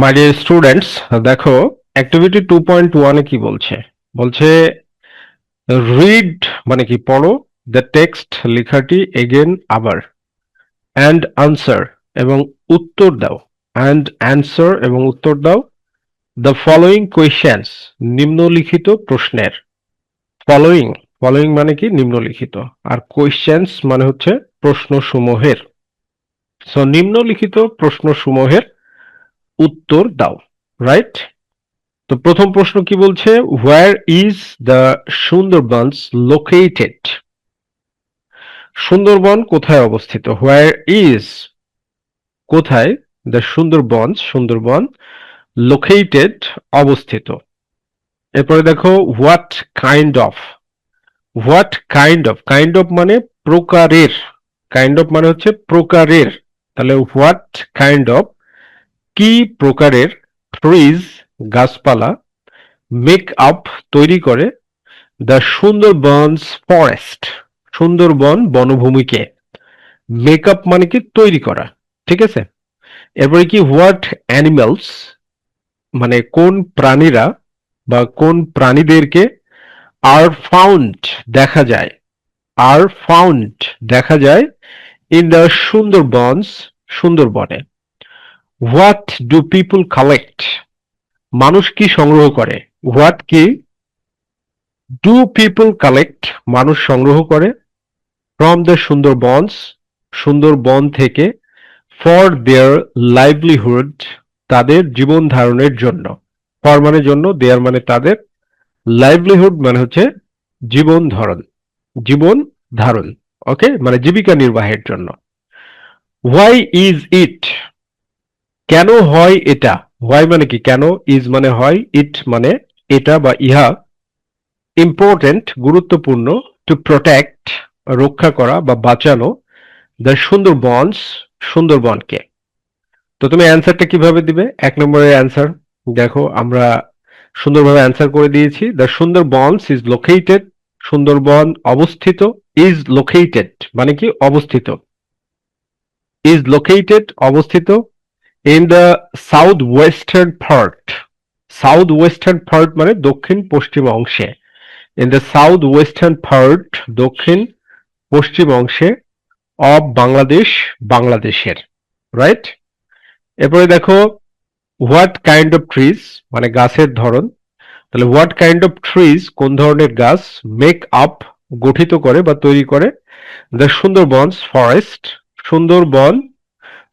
My dear students, দেখো activity 2.1 কি বলছে। বলছে রিড মানে কি পড়ো, দ্য টেক্সট লেখাটি এগেন আবার, অ্যান্ড আনসার এবং উত্তর দাও, অ্যান্ড অ্যান্সার এবং উত্তর দাও দ্য ফলোয়িং কোয়েশ্চেন্স নিম্নলিখিত প্রশ্নের। ফলোয়িং ফলোয়িং মানে কি নিম্নলিখিত, আর কোয়েশ্চেন্স মানে হচ্ছে প্রশ্নসমূহের। সো নিম্নলিখিত প্রশ্নসমূহের উত্তর দাও, রাইট? তো প্রথম প্রশ্ন কি বলছে, where is the Sundarbans located? Sundarban কোথায় অবস্থিত? হোয়ার ইজ কোথায়, দ্য সুন্দরবন লোকেটেড অবস্থিত। এরপরে দেখো হোয়াট কাইন্ড অফ মানে প্রকারের, কাইন্ড অফ মানে হচ্ছে প্রকারের। তাহলে হোয়াট কাইন্ড অফ কি প্রকারের ট্রিজ গাছপালা মেক আপ তৈরি করে দ্য সুন্দরবনস ফরেস্ট সুন্দরবন বনভূমিকে। মেকআপ মানে কি তৈরি করা, ঠিক আছে। এরপরে কি হোয়াট অ্যানিমালস মানে কোন প্রাণীরা বা কোন প্রাণীদেরকে আর ফাউন্ড দেখা যায়, আর ফাউন্ড দেখা যায় ইন দ্য সুন্দরবনস সুন্দরবনে। হোয়াট ডু পিপল কালেক্ট মানুষ কি সংগ্রহ করে, হোয়াট কি ডু পিপল কালেক্ট মানুষ সংগ্রহ করে ফ্রম দ্য সুন্দরবনস সুন্দরবন থেকে ফর দেয়ার লাইভলিহুড তাদের জীবন ধারণের জন্য। ফর মানে জন্য, দেয়ার মানে তাদের, লাইভলিহুড মানে হচ্ছে জীবন ধারণ, জীবন ধারণ, ওকে, মানে জীবিকা নির্বাহের জন্য। হোয়াই ইজ ইট কেন হয় এটা, হোয়াই মানে কি কেন, ইজ মানে হয়, ইট মানে এটা বা ইহা, ইম্পর্টেন্ট গুরুত্বপূর্ণ, টু প্রোটেক্ট রক্ষা করা বা বাঁচানো দ্য সুন্দরবনস সুন্দরবনকে। তো তুমি অ্যান্সারটা কিভাবে দিবে? এক নম্বরের অ্যান্সার দেখো, আমরা সুন্দরভাবে অ্যান্সার করে দিয়েছি। The Sundarbans is located Sundarban অবস্থিত, ইজ লোকেটেড মানে কি অবস্থিত, ইজ লোকেটেড অবস্থিত in the south western part, south western part মানে দক্ষিণ পশ্চিম অংশে, in the south western part দক্ষিণ পশ্চিম অংশে, অফ বাংলাদেশ বাংলাদেশের, রাইট। এরপরে দেখো হোয়াট কাইন্ড অফ ট্রিজ মানে গাছের ধরন। তাহলে হোয়াট কাইন্ড অফ ট্রিজ কোন ধরনের গাছ মেক আপ গঠিত করে বা তৈরি করে দ্য সুন্দরবনস ফরেস্ট সুন্দরবন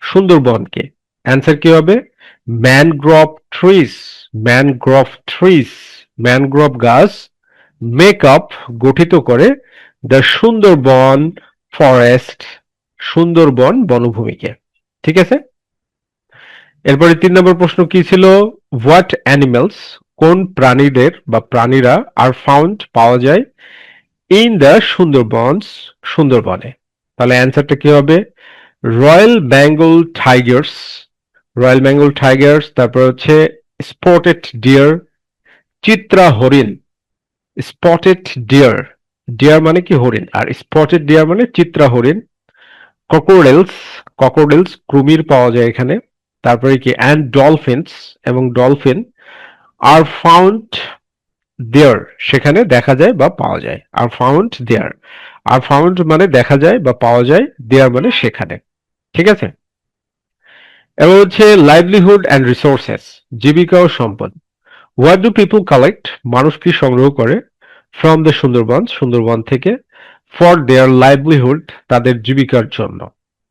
সুন্দরবনকে। অ্যান্সার কি হবে? Mangrove trees, mangrove trees mangrove গাছ মেক আপ গঠিত করে দ্য সুন্দরবন ফরেস্ট সুন্দরবন বনভূমিকে, ঠিক আছে। এরপরে ৩ নম্বর প্রশ্ন কি ছিল, হোয়াট অ্যানিমেলস কোন প্রাণীদের বা প্রাণীরা আর ফাউন্ড পাওয়া যায় ইন দ্য সুন্দরবনস সুন্দরবনে। তাহলে অ্যান্সারটা কি হবে? Royal Bengal Tigers, royal Bengal Tigers, তারপর হচ্ছে স্পটেড ডিয়ার, চিত্রা হরিণ, স্পটেড ডিয়ার, ডিয়ার মানে কি হরিণ, আর স্পটেড ডিয়ার মানে চিত্রা হরিণ, ক্রোকোডাইলস, ক্রোকোডাইলস কুমির পাওয়া যায় এখানে, তারপরে কি অ্যান্ড ডলফিনস এবং ডলফিন আর ফাউন্ড দেয়ার সেখানে দেখা যায় বা পাওয়া যায়, are found there, are found মানে দেখা যায় বা পাওয়া যায়, দেয়ার মানে সেখানে, ঠিক আছে। এবার হচ্ছে লাইভলিহুড অ্যান্ড রিসোর্সেস জীবিকা ও সম্পদ। হোয়াট ডু পিপল কালেক্ট মানুষ কি সংগ্রহ করে ফ্রম দ্য সুন্দরবন সুন্দরবন থেকে ফর দেয়ার লাইভলিহুড তাদের জীবিকার জন্য।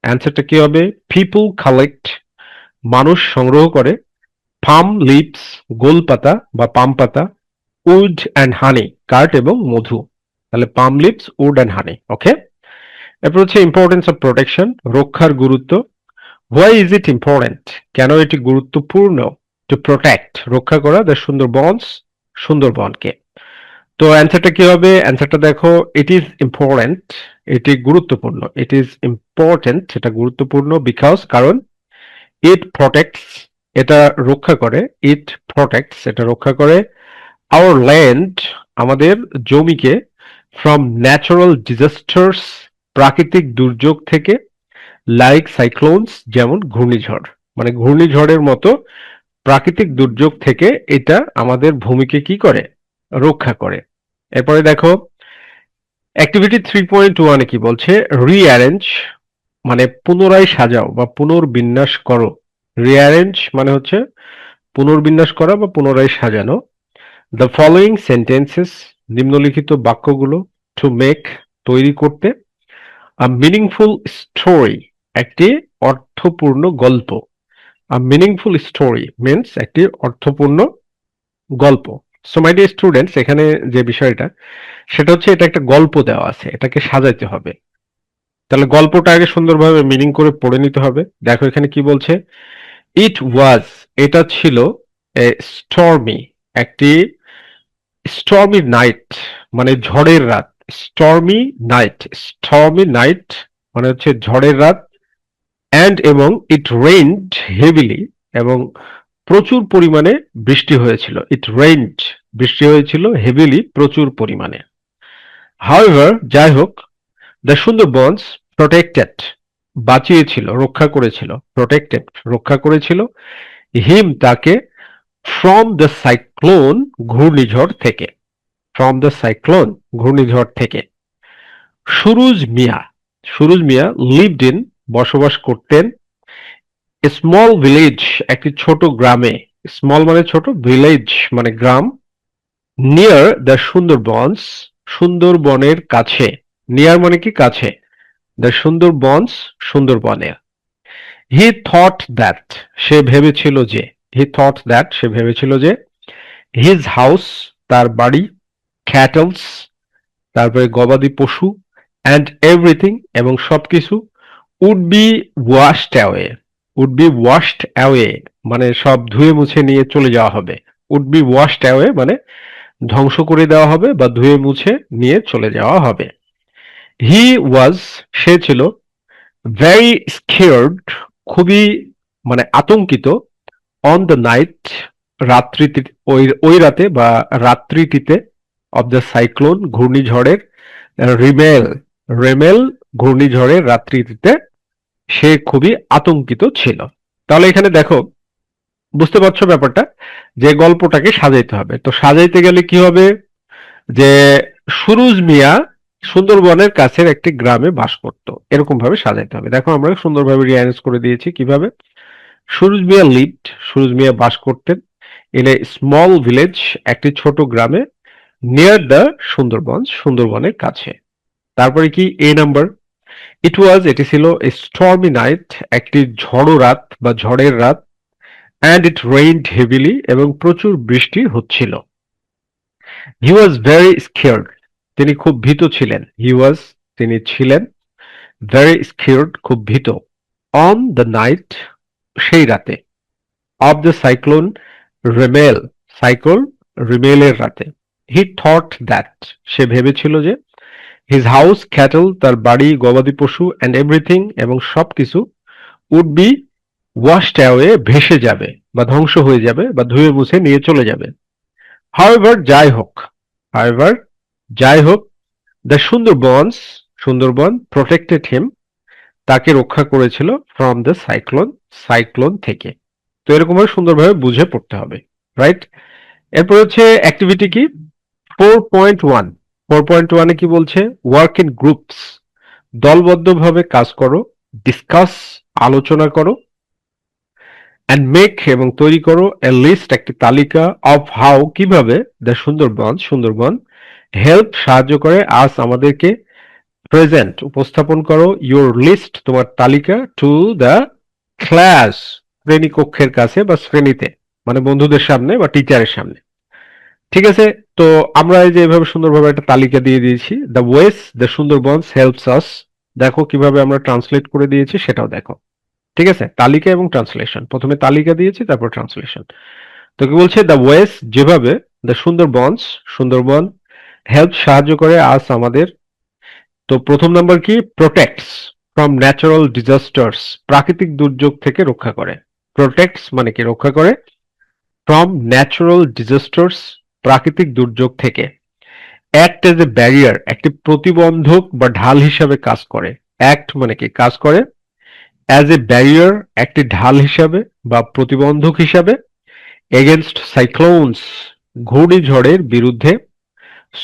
অ্যান্সারটা কি হবে? পিপল কালেক্ট মানুষ সংগ্রহ করে পাম লিভস গোলপাতা বা পাম পাতা, উড অ্যান্ড হানি কাঠ এবং মধু। তাহলে পাম লিভস, উড অ্যান্ড হানি, ওকে। এরপর হচ্ছে ইম্পর্টেন্স অফ প্রোটেকশন রক্ষার গুরুত্ব। হোয়াই ইজ ইট ইম্পর্টেন্ট কেন এটি গুরুত্বপূর্ণ টু প্রোটেক্ট রক্ষা করা দ্য সুন্দরবনস সুন্দরবনকে। তো অ্যান্সারটা কি হবে? অ্যান্সারটা দেখো, ইট ইজ ইম্পর্টেন্ট এটি গুরুত্বপূর্ণ, ইট ইজ ইম্পর্টেন্ট এটা গুরুত্বপূর্ণ, বিকজ কারণ, ইট প্রোটেক্টস এটা রক্ষা করে, ইট প্রোটেক্টস এটা রক্ষা করে আওয়ার ল্যান্ড আমাদের জমিকে ফ্রম ন্যাচারাল ডিজাস্টার্স প্রাকৃতিক দুর্যোগ থেকে, লাইক সাইক্লোনস যেমন ঘূর্ণিঝড়, মানে ঘূর্ণিঝড়ের মতো প্রাকৃতিক দুর্যোগ থেকে এটা আমাদের ভূমিকে কি করে, রক্ষা করে। এরপরে দেখো অ্যাক্টিভিটি 3.1 কি বলছে, রিঅ্যারেঞ্জ মানে পুনরায় সাজাও বা পুনর্বিন্যাস করো। রিঅ্যারেঞ্জ মানে হচ্ছে পুনর্বিন্যাস করা বা পুনরায় সাজানো। দ্য ফলোয়িং সেন্টেন্সেস নিম্নলিখিত বাক্যগুলো টু মেক তৈরি করতে, আ মিনিংফুল স্টোরি একটি অর্থপূর্ণ গল্প। আ মিনিংফুল স্টোরি মিনস একটি অর্থপূর্ণ গল্প। সো মাই ডিয়ার স্টুডেন্টস, এখানে যে বিষয়টা সেটা হচ্ছে এটা একটা গল্প দেওয়া আছে, এটাকে সাজাইতে হবে। তাহলে গল্পটা আগে সুন্দরভাবে মিনিং করে পড়ে নিতে হবে। দেখো এখানে কি বলছে, ইট ওয়াজ এটা ছিল এ স্টর্মি একটি স্টর্মি নাইট মানে ঝড়ের রাত। স্টর্মি নাইট, স্টর্মি নাইট মানে হচ্ছে ঝড়ের রাত। অ্যান্ড এবং ইট রেইনড হেভিলি এবং প্রচুর পরিমাণে বৃষ্টি হয়েছিল। ইট রেইনড বৃষ্টি হয়েছিল, হেভিলি প্রচুর পরিমাণে। হাউএভার যাই হোক, দ্য সুন্দরবনস প্রটেক্টেড বাঁচিয়েছিল, রক্ষা করেছিল, প্রটেক্টেড রক্ষা করেছিল, হিম তাকে, ফ্রম দ্য সাইক্লোন ঘূর্ণিঝড় থেকে, ফ্রম দ্য সাইক্লোন ঘূর্ণিঝড় থেকে। সুরুজ মিয়া, সুরুজ মিয়া লিভড ইন বসবাস করতেন, স্মল ভিলেজ একটি ছোট গ্রামে। স্মল মানে ছোট, ভিলেজ মানে গ্রাম। নিয়ার দ্য সুন্দরবনস সুন্দরবনের কাছে। নিয়ার মানে কি কাছে, দ্য সুন্দরবনস সুন্দরবনে। হি থট দ্যাট সে ভেবেছিল যে, হি থট দ্যাট সে ভেবেছিল যে, হিজ হাউস তার বাড়ি, ক্যাটলস তারপরে গবাদি পশু, অ্যান্ড এভরিথিং এবং সবকিছু, would be washed away. Would be washed away মানে সব ধুয়ে মুছে নিয়ে চলে যাওয়া হবে। উড বি ওয়াশড অ্যাওয়ে মানে ধ্বংস করে দেওয়া হবে বা ধুয়ে মুছে নিয়ে চলে যাওয়া হবে। হি ওয়াজ সে ছিল, ভেরি স্কেয়ার্ড খুবই মানে আতঙ্কিত, অন দ্য নাইট রাত্রিতে, ওই রাতে বা রাত্রিটিতে, অফ দ্য সাইক্লোন ঘূর্ণিঝড়ের, রিমেল রেমেল ঘূর্ণিঝড়ের রাত্রিটিতে সে খুবই আতঙ্কিত ছিল। তাহলে এখানে দেখো বুঝতে পারছো ব্যাপারটা, যে গল্পটাকে সাজাইতে হবে। তো সাজাইতে গেলে কি হবে, যে সুরুজ মিয়া সুন্দরবনের কাছের একটি গ্রামে বাস করত, এরকম ভাবে সাজাইতে হবে। দেখো আমরা সুন্দরভাবে রিঅ্যারেঞ্জ করে দিয়েছি কিভাবে। সুরুজ মিয়া লিভড সুরুজ মিয়া বাস করতেন, ইন এ স্মল ভিলেজ একটি ছোট গ্রামে, নিয়ার দ্য সুন্দরবন সুন্দরবনের কাছে। তারপরে কি এ নাম্বার, ইট ওয়াজ এটি ছিল, এ স্টর্মি নাইট একটি ঝড়ো রাত বা ঝড়ের রাত, অ্যান্ড ইট রেইনড হেভিলি এবং প্রচুর বৃষ্টি হচ্ছিল। হি ওয়াজ ভেরি স্কেয়ার্ড তিনি খুব ভীত ছিলেন। হি ওয়াজ তিনি ছিলেন, ভেরি স্কেয়ার্ড খুব ভীত, অন দ্য নাইট সেই রাতে, of the cyclone Remal cyclone রিমেলের রাতে। হি থট দ্যাট সে ভেবেছিল যে, হিজ হাউস ক্যাটল তার বাড়ি গবাদি পশু, অ্যান্ড এভরিথিং এবং সবকিছু, উড বি ওয়াশড অ্যাওয়ে ভেসে যাবে বা ধ্বংস হয়ে যাবে বা ধুয়ে মুছে নিয়ে চলে যাবে। হাউএভার যাই হোক, হাউএভার যাই হোক, দ্য সুন্দরবনস সুন্দরবন প্রোটেক্টেড হিম তাকে রক্ষা করেছিল, ফ্রম দ্য সাইক্লোন সাইক্লোন থেকে। তো এরকম ভাবে সুন্দরভাবে বুঝে পড়তে হবে, রাইট। এরপর হচ্ছে অ্যাক্টিভিটি কি 4.1। 4.1 কি বলছে, ওয়ার্ক ইন গ্রুপস দলবদ্ধভাবে কাজ করো, ডিসকাস আলোচনা করো, অ্যান্ড মেক এবং তৈরি করো, এ লিস্ট একটি তালিকা, অফ হাউ কিভাবে, দ্য সুন্দরবন সুন্দরবন হেল্প সাহায্য করে, আস আমাদেরকে, প্রেজেন্ট উপস্থাপন করো, ইউর লিস্ট তোমার তালিকা, টু দ্য ক্লাস শ্রেণীকক্ষের কাছে বা শ্রেণীতে মানে বন্ধুদের সামনে বা টিচারের সামনে। ঠিক আছে, তো আমরা এই যে এভাবে সুন্দরভাবে একটা তালিকা দিয়ে দিয়েছি। The OS the Sundarbans helps us, দেখো কিভাবে আমরা ট্রান্সলেট করে দিয়েছি সেটাও দেখো। ঠিক আছে, তালিকা এবং ট্রান্সলেশন, প্রথমে তালিকা দিয়েছি তারপর ট্রান্সলেশন। তো কি বলছে, দ্য ওয়েস যেভাবে, দ্য সুন্দরবনস সুন্দরবন হেল্প সাহায্য করে, আস আমাদের। তো প্রথম নাম্বার কি, প্রোটেক্টস ফ্রম ন্যাচারাল ডিজাস্টার্স প্রাকৃতিক দুর্যোগ থেকে রক্ষা করে। প্রোটেক্টস মানে কি, রক্ষা করে, ফ্রম ন্যাচারাল ডিজাস্টার্স প্রাকৃতিক দুর্যোগ থেকে। অ্যাক্ট এজ এ ব্যারিয়ার একটি প্রতিবন্ধক বা ঢাল হিসাবে কাজ করে। অ্যাক্ট মানে কি, কাজ করে, অ্যাজ এ ব্যারিয়ার একটি ঢাল হিসাবে বা প্রতিবন্ধক হিসাবে, এগেনস্ট সাইক্লোনস, ঘূর্ণিঝড়ের বিরুদ্ধে,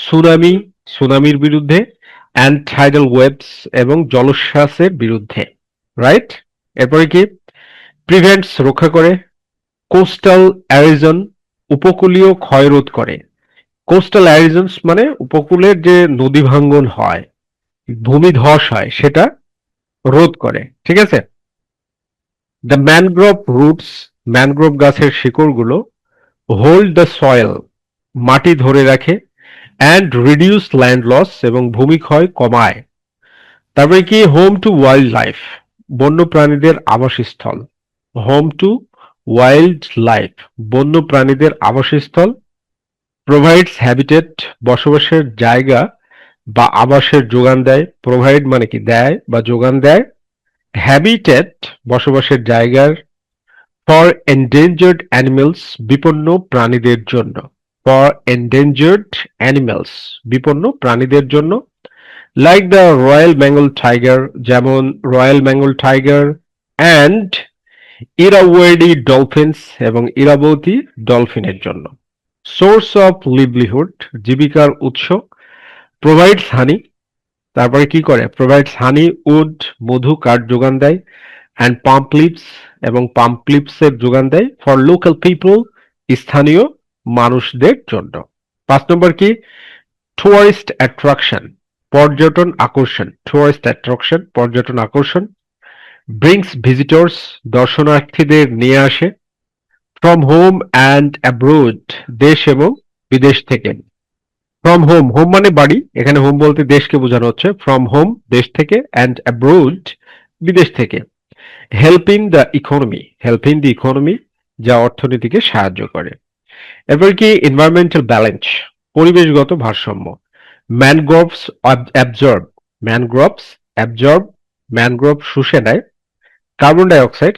সুনামি, সুনামির বিরুদ্ধে, অ্যান্ড টাইডাল ওয়েভস এবং জলোচ্ছ্বাসের বিরুদ্ধে, রাইট? এরপরে কি? প্রিভেন্টস, রক্ষা করে, কোস্টাল অ্যারিজন, উপকূলীয় ক্ষয় রোধ করে। কোস্টাল অ্যারিজনস মানে উপকূলের যে নদী ভাঙ্গন হয়, ভূমিধস হয়, সেটা রোধ করে, ঠিক আছে? দ্য ম্যানগ্রোভ রুটস, ম্যানগ্রোভ গাছের শিকড়গুলো হোল্ড দ্য সয়েল, মাটি ধরে রাখে, অ্যান্ড রিডিউস ল্যান্ড লস, এবং ভূমিক্ষয় কমায়। তারপরে কি? হোম টু ওয়াইল্ড লাইফ, বন্য প্রাণীদের আবাসস্থল। হোম টু ওয়াইল্ড লাইফ, বন্য প্রাণীদের আবাসস্থল। প্রোভাইডস হ্যাবিটেট, বসবাসের জায়গা বা আবাসের যোগান দেয়। প্রোভাইড মানে কি? দেয় বা যোগান দেয়। হ্যাবিটেট, বসবাসের জায়গার। ফর এন্ডেঞ্জার্ড অ্যানিমেলস, বিপন্ন প্রাণীদের জন্য। ফর এন্ডেঞ্জার্ড অ্যানিমেলস, বিপন্ন প্রাণীদের জন্য। Like the royal Bengal tiger, যেমন royal Bengal tiger, and Irrawaddy dolphins, এবং ইরাবতী ডলফিনের জন্য। সোর্স অফ লিভলিহুড, জীবিকার উৎস। প্রোভাইডস হানি, তারপরে কি করে? প্রোভাইডস হানি, উড, মধু, কাঠ যোগান দেয়। অ্যান্ড পাম্প লিভস, এবং পাম্প লিভস এর যোগান দেয়। ফর লোকাল পিপল, স্থানীয় মানুষদের জন্য। 5 নম্বর কি? টুরিস্ট অ্যাট্রাকশন, পর্যটন আকর্ষণ। টুরিস্ট অ্যাট্রাকশন, পর্যটন আকর্ষণ। ব্রিংস ভিজিটর্স, দর্শনার্থীদের নিয়ে আসে। ফ্রম হোম অ্যান্ড অ্যাব্রোড, দেশ এবং বিদেশ থেকে। ফ্রম হোম, হোম মানে বাড়ি, এখানে হোম বলতে দেশকে বোঝানো হচ্ছে। ফ্রম হোম, দেশ থেকে, অ্যান্ড অ্যাব্রোড, বিদেশ থেকে। Helping the economy, helping the economy, যা অর্থনীতিকে সাহায্য করে। এরপর কি? এনভায়রনমেন্টাল ব্যালেন্স, পরিবেশগত ভারসাম্য। Mangroves absorb, mangroves absorb, mangrove শুষে নেয় carbon dioxide,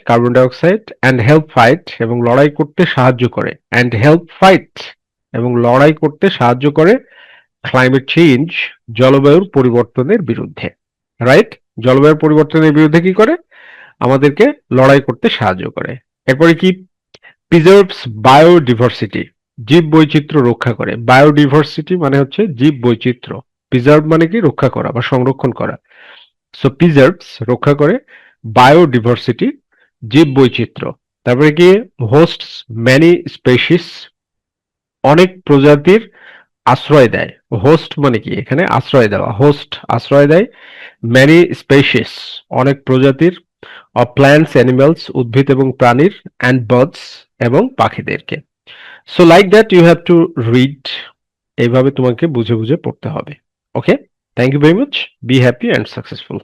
and help fight, এবং লড়াই করতে সাহায্য করে। অ্যান্ড হেল্প ফাইট, এবং লড়াই করতে সাহায্য করে। ক্লাইমেট চেঞ্জ, জলবায়ুর পরিবর্তনের বিরুদ্ধে, রাইট? জলবায়ুর পরিবর্তনের বিরুদ্ধে কি করে? আমাদেরকে লড়াই করতে সাহায্য করে। এরপরে কি? প্রিজার্ভস বায়োডিভার্সিটি, জীব বৈচিত্র্য রক্ষা করে। বায়োডিভার্সিটি মানে হচ্ছে জীব বৈচিত্র্য। প্রিজার্ভ মানে কি? রক্ষা করা বা সংরক্ষণ করা। সো প্রিজার্ভস, রক্ষা করে। বায়োডিভার্সিটি, জীব বৈচিত্র্য। তারপরে কি? হোস্টস ম্যানি স্পেসিস, অনেক প্রজাতির আশ্রয় দেয়। হোস্ট মানে কি? এখানে আশ্রয় দেওয়া। হোস্ট আশ্রয় দেয়। ম্যানি স্পেসিস, অনেক প্রজাতির। অফ প্ল্যান্টস, অ্যানিমালস, উদ্ভিদ এবং প্রাণীর। অ্যান্ড বার্ডস, এবং পাখিদেরকে। So like that you have to read, এইভাবে তোমাকে বুঝে বুঝে পড়তে হবে। Okay, thank you very much, be happy and successful.